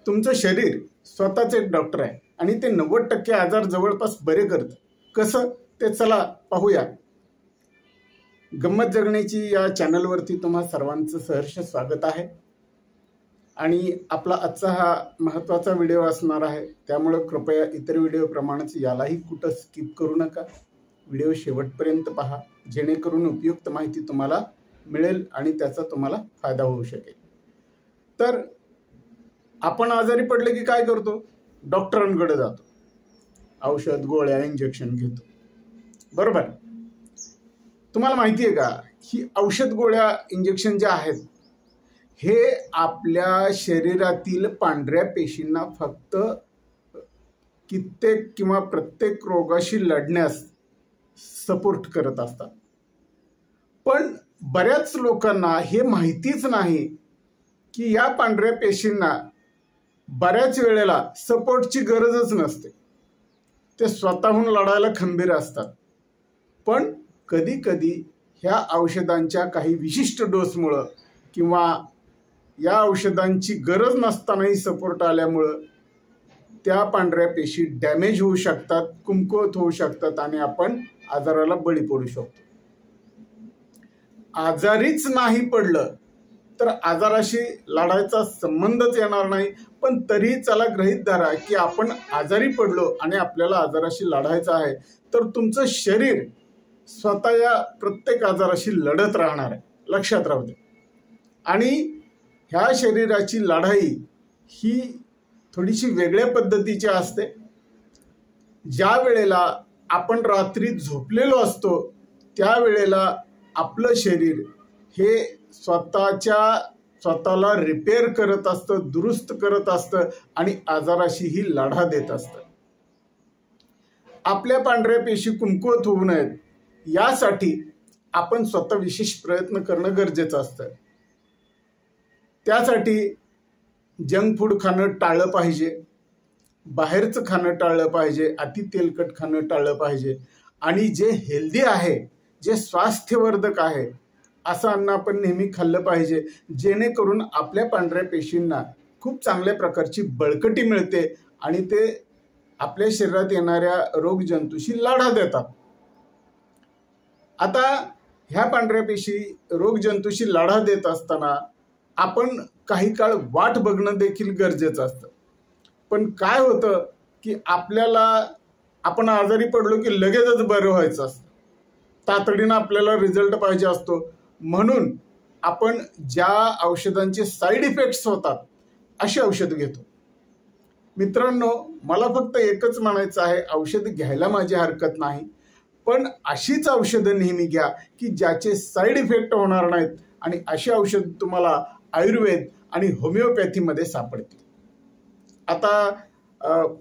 तुमचं शरीर स्वतःच एक डॉक्टर आहे आणि ते 90% आजार जवळपास बरे करतं. कसं ते चला पाहूया. गंमत जगण्याची या चॅनलवरती तुम्हा सर्वांचं सहर्ष स्वागत आहे. आणि आपला आजचा हा महत्त्वाचा व्हिडिओ असणार आहे, त्यामुळे कृपया इतर व्हिडिओप्रमाणेच यालाही कुठं स्किप करू नका. व्हिडिओ शेवटपर्यंत पहा, जेणेकरून उपयुक्त माहिती तुम्हाला मिळेल आणि त्याचा तुम्हाला फायदा होऊ शकेल. तर आपण आजारी पडले की काय करतो? डॉक्टरांकडे जातो, औषध गोळ्या इंजेक्शन घेतो, बरोबर. तुम्हाला माहिती आहे का, ही औषध गोळ्या इंजेक्शन जे आहेत हे आपल्या शरीरातील पांढऱ्या पेशींना फक्त कित्येक किंवा प्रत्येक रोगाशी लढण्यास सपोर्ट करत असतात. पण बऱ्याच लोकांना हे माहितीच नाही की या पांढऱ्या पेशींना बऱ्याच वेळेला सपोर्टची गरजच नसते. ते स्वतःहून लढायला खंबीर असतात. पण कधी कधी ह्या औषधांच्या काही विशिष्ट डोसमुळं किंवा या औषधांची गरज नसतानाही सपोर्ट आल्यामुळं त्या पांढऱ्या पेशी डॅमेज होऊ शकतात, कमकुवत होऊ शकतात आणि आपण आजाराला बळी पडू शकतो. आजारीच नाही पडलं तर आजाराशी लढायचा संबंधच येणार नाही. पण तरी चला गृहीत धरा की आपण आजारी पडलो आणि आपल्याला आजाराशी लढायचं आहे, तर तुमचं शरीर स्वतः या प्रत्येक आजाराशी लढत राहणार आहे, लक्षात राहू दे. आणि ह्या शरीराची लढाई ही थोडीशी वेगळ्या पद्धतीची असते. ज्या वेळेला आपण रात्री झोपलेलो असतो त्यावेळेला आपलं शरीर हे स्वतःला रिपेअर करत असतं, दुरुस्त करत असतं आणि आजाराशीही लढा देत असतं. आपल्या पांढऱ्या पेशी कमकुवत होऊ नयेत यासाठी आपण स्वतः विशेष प्रयत्न करणं गरजेचं असतं. त्यासाठी जंक फूड खाणं टाळलं पाहिजे, बाहेरचं खाणं टाळलं पाहिजे, अति तेलकट खाणं टाळलं पाहिजे आणि जे हेल्दी आहे, जे स्वास्थ्यवर्धक आहे असं अन्न आपण नेहमी खाल्लं पाहिजे, जेणेकरून आपल्या पांढऱ्या पेशींना खूप चांगल्या प्रकारची बळकटी मिळते आणि ते आपल्या शरीरात येणाऱ्या रोगजंतूशी लढा देतात. आता ह्या पांढऱ्या पेशी रोगजंतूशी लढा देत असताना आपण काही काळ वाट बघणं देखील गरजेचं असतं. पण काय होतं की आपण आजारी पडलो की लगेचच बरं व्हायचं असतं, तातडीनं आपल्याला रिझल्ट पाहिजे असतो. म्हणून आपण ज्या औषधांचे साईड इफेक्ट्स होतात अशी औषध घेतो. मित्रांनो, मला फक्त एकच म्हणायचं आहे, औषध घ्यायला माझी हरकत नाही, पण अशीच औषधं नेहमी घ्या की ज्याचे साईड इफेक्ट होणार नाहीत. आणि अशी औषध तुम्हाला आयुर्वेद आणि होमिओपॅथीमध्ये सापडतील. आता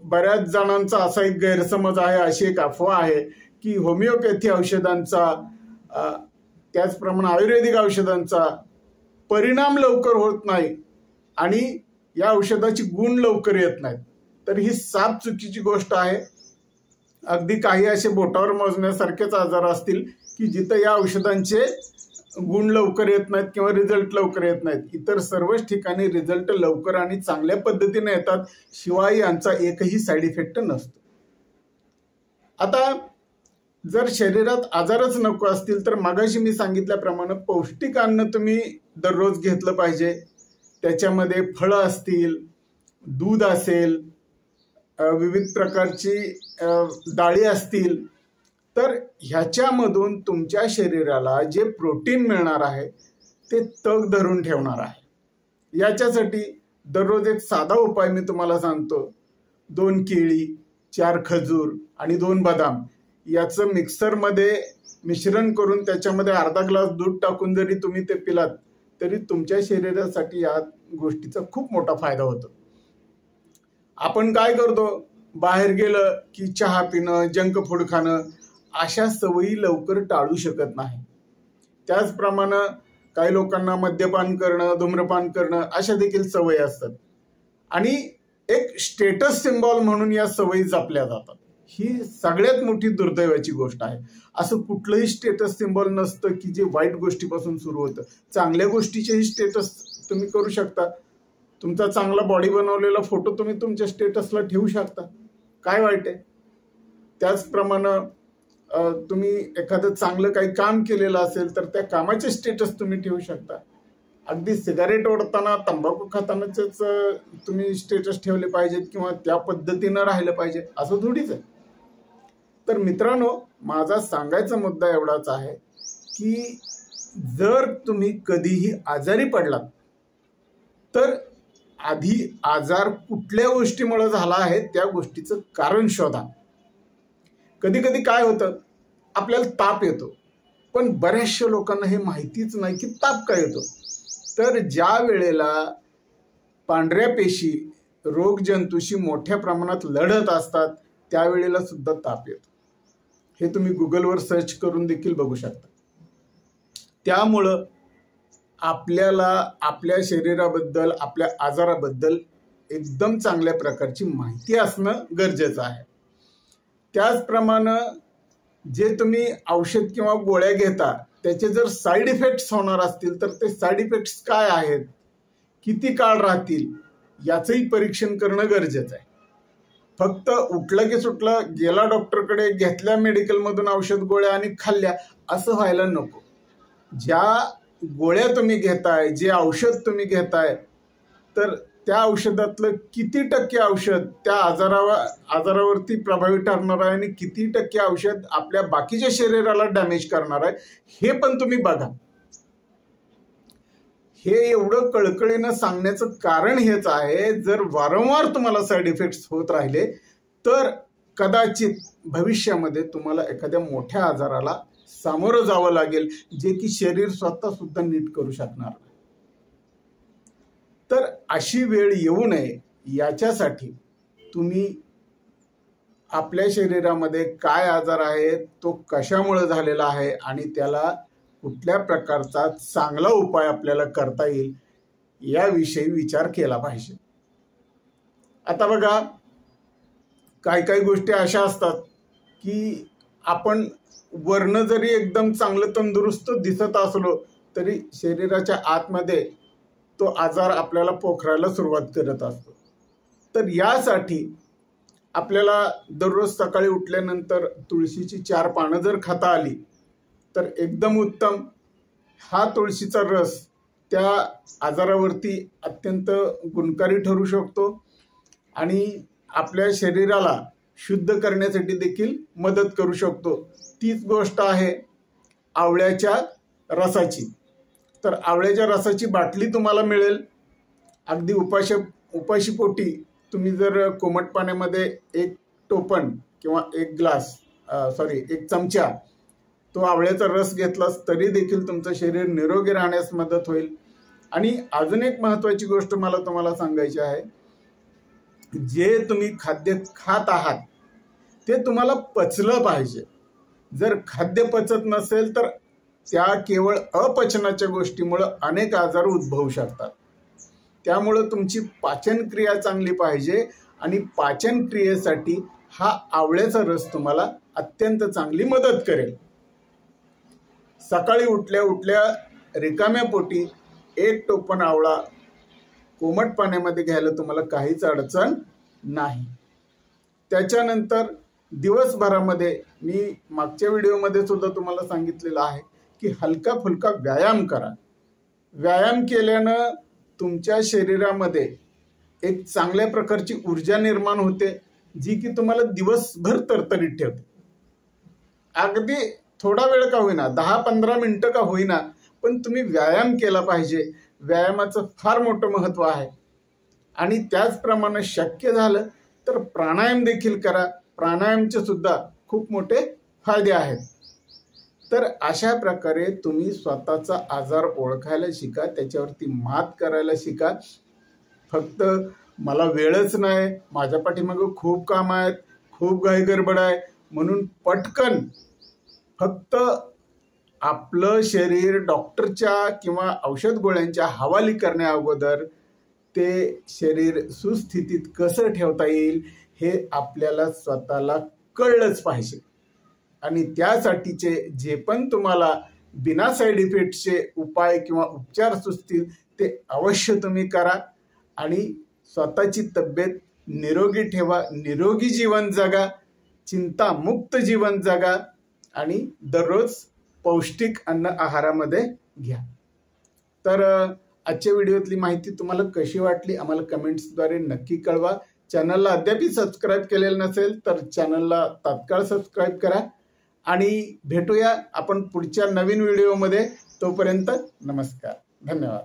बऱ्याच जणांचा असा एक गैरसमज आहे, अशी एक अफवा आहे की होमिओपॅथी औषधांचा त्याचप्रमाणे आयुर्वेदिक औषधांचा परिणाम लवकर होत नाही आणि या औषधाची गुण लवकर येत नाहीत. तर ही साफ चुकीची गोष्ट आहे. अगदी काही असे बोटावर मोजण्यासारखेच आजार असतील की जिथं या औषधांचे गुण लवकर येत नाहीत किंवा रिझल्ट लवकर येत नाहीत. इतर सर्वच ठिकाणी रिझल्ट लवकर आणि चांगल्या पद्धतीने येतात, शिवाय यांचा एकही साईड इफेक्ट नसतो. आता जर शरीरात आजारच नको असतील तर मगाशी मी सांगितल्याप्रमाणे पौष्टिक अन्न तुम्ही दररोज घेतलं पाहिजे. त्याच्यामध्ये फळं असतील, दूध असेल, विविध प्रकारची डाळी असतील, तर ह्याच्यामधून तुमच्या शरीराला जे प्रोटीन मिळणार आहे ते तग धरून ठेवणार आहे. याच्यासाठी दररोज एक साधा उपाय मी तुम्हाला सांगतो. 2 केळी, 4 खजूर आणि 2 बदाम याचं मिक्सरमध्ये मिश्रण करून त्याच्यामध्ये अर्धा ग्लास दूध टाकून जरी तुम्ही ते पिलात तरी तुमच्या शरीरासाठी या गोष्टीचा खूप मोठा फायदा होतो. आपण काय करतो, बाहेर गेलं की चहा पिणं, जंक फूड खाणं अशा सवयी लवकर टाळू शकत नाही. त्याचप्रमाणे काही लोकांना मद्यपान करणं, धूम्रपान करणं अशा देखील सवयी असतात आणि एक स्टेटस सिम्बॉल म्हणून या सवयी जपल्या जातात. ही सगळ्यात मोठी दुर्दैवाची गोष्ट आहे. असं कुठलंही स्टेटस सिम्बॉल नसतं की जे वाईट गोष्टीपासून सुरू होतं. चांगल्या गोष्टीचेही स्टेटस तुम्ही करू शकता. तुमचा चांगला बॉडी बनवलेला फोटो तुम्ही तुमच्या स्टेटसला ठेवू शकता, काय वाईट आहे? त्याचप्रमाणे तुम्ही एखादं चांगलं काही काम केलेलं असेल तर त्या कामाचे स्टेटस तुम्ही ठेवू शकता. अगदी सिगारेट ओढताना, तंबाखू खातानाच तुम्ही स्टेटस ठेवले पाहिजेत किंवा त्या पद्धतीनं राहिलं पाहिजे असं थोडीच आहे. तर मित्रांनो, माझा सांगायचा मुद्दा एवढाच आहे की जर तुम्ही कधीही आजारी पडलात तर आधी आजार कुठल्या गोष्टीमुळे झाला आहे त्या गोष्टीचं कारण शोधा. कधी कधी काय होतं, आपल्याला ताप येतो, पण बऱ्याचशा लोकांना हे माहितीच नाही की ताप काय येतो. तर ज्या वेळेला पांढऱ्या पेशी रोगजंतूशी मोठ्या प्रमाणात लढत असतात त्यावेळेला सुद्धा ताप येतो. हे तुम्ही गुगलवर सर्च करून देखील बघू शकता. त्यामुळं आपल्याला आपल्या शरीराबद्दल, आपल्या आजाराबद्दल एकदम चांगल्या प्रकारची माहिती असणं गरजेचं आहे. त्याचप्रमाणे जे तुम्ही औषध किंवा गोळ्या घेता त्याचे जर साईड इफेक्ट्स होणार असतील तर ते साईड इफेक्ट्स काय आहेत, किती काळ राहतील याचंही परीक्षण करणं गरजेचं आहे. फक्त उठलं की सुटलं, गेला डॉक्टरकडे, घेतल्या मेडिकलमधून औषध गोळ्या आणि खाल्ल्या असं व्हायला नको. ज्या गोळ्या तुम्ही घेताय, जे औषध तुम्ही घेताय, तर त्या औषधातलं किती टक्के औषध त्या आजारावरती प्रभावी ठरणार आहे आणि किती टक्के औषध आपल्या बाकीच्या शरीराला डॅमेज करणार आहे हे पण तुम्ही बघा. हे एवढं कळकळीनं सांगण्याचं कारण हेच आहे, जर वारंवार तुम्हाला साईड इफेक्ट्स होत राहिले तर कदाचित भविष्यामध्ये तुम्हाला एखाद्या मोठ्या आजाराला सामोरं जावं लागेल, जे की शरीर स्वतः सुद्धा नीट करू शकणार नाही. तर अशी वेळ येऊ नये याच्यासाठी तुम्ही आपल्या शरीरामध्ये काय आजार आहे, तो कशामुळे झालेला आहे आणि त्याला कुठल्या प्रकारचा चांगला उपाय आपल्याला करता येईल याविषयी विचार केला पाहिजे. आता बघा, काही काही गोष्टी अशा असतात की आपण वर्ण जरी एकदम चांगलं तंदुरुस्त दिसत असलो तरी शरीराच्या आतमध्ये तो आजार आपल्याला पोखरायला सुरुवात करत असतो. तर यासाठी आपल्याला दररोज सकाळी उठल्यानंतर तुळशीची 4 पानं जर खाता आली तर एकदम उत्तम. हा तुळशीचा रस त्या आजारावरती अत्यंत गुणकारी ठरू शकतो आणि आपल्या शरीराला शुद्ध करण्यासाठी देखील मदत करू शकतो. तीच गोष्ट आहे आवळ्याच्या रसाची. तर आवळ्याच्या रसाची बाटली तुम्हाला मिळेल. अगदी उपाशी पोटी तुम्ही जर कोमट पाण्यामध्ये 1 टोपण किंवा 1 चमचा तो आवळ्याचा रस घेतलास तरी देखील तुमचं शरीर निरोगी राहण्यास मदत होईल. आणि अजून एक महत्त्वाची गोष्ट मला तुम्हाला सांगायची आहे, जे तुम्ही खाद्य खात आहात ते तुम्हाला पचलं पाहिजे. जर खाद्य पचत नसेल तर त्या केवळ अपचनाच्या गोष्टीमुळे अनेक आजार उद्भवू शकतात. त्यामुळे तुमची पाचन क्रिया चांगली पाहिजे आणि पाचन क्रियेसाठी हा आवळ्याचा रस तुम्हाला अत्यंत चांगली मदत करेल. सकाळी उठल्या उठल्या रिकाम्या पोटी 1 टोपण आवळा कोमट पाण्यामध्ये घ्यायला तुम्हाला काहीच अडचण नाही. त्याच्यानंतर दिवसभरामध्ये मी मागच्या व्हिडिओमध्ये सुद्धा तुम्हाला सांगितलेलं आहे की हलका फुलका व्यायाम करा. व्यायाम केल्यानं तुमच्या शरीरामध्ये एक चांगल्या प्रकारची ऊर्जा निर्माण होते, जी की तुम्हाला दिवसभर तरतरीत ठेवते. अगदी थोडा वेळ का होईना, 10-15 मिनिटं का होईना, पण तुम्ही व्यायाम केला पाहिजे. व्यायामाचं फार मोठं महत्त्व आहे. आणि त्याचप्रमाणे शक्य झालं तर प्राणायाम देखील करा. प्राणायामचे सुद्धा खूप मोठे फायदे आहेत. तर अशा प्रकारे तुम्ही स्वतःचा आजार ओळखायला शिका, त्याच्यावरती मात करायला शिका. फक्त मला वेळच नाही, माझ्या पाठीमागं खूप काम आहेत, खूप घाई गडबड आहे म्हणून पटकन फक्त आपलं शरीर डॉक्टरच्या किंवा औषध गोळ्यांच्या हवाली करण्या अगोदर ते शरीर सुस्थितीत कसं ठेवता येईल हे आपल्याला स्वतःला कळलंच पाहिजे. आणि त्यासाठीचे जे पण तुम्हाला बिना साईड इफेक्टचे उपाय किंवा उपचार सुचतील ते अवश्य तुम्ही करा. आणि स्वतःची तब्येत निरोगी ठेवा, निरोगी जीवन जगा, चिंतामुक्त जीवन जगा आणि दररोज पौष्टिक अन्न आहारामध्ये घ्या. तर आजच्या व्हिडिओतली माहिती तुम्हाला कशी वाटली आम्हाला कमेंट्सद्वारे नक्की कळवा. चॅनलला अद्यापही सबस्क्राईब केलेलं नसेल तर चॅनलला तात्काळ सबस्क्राईब करा आणि भेटूया आपण पुढच्या नवीन व्हिडिओमध्ये. तोपर्यंत नमस्कार, धन्यवाद.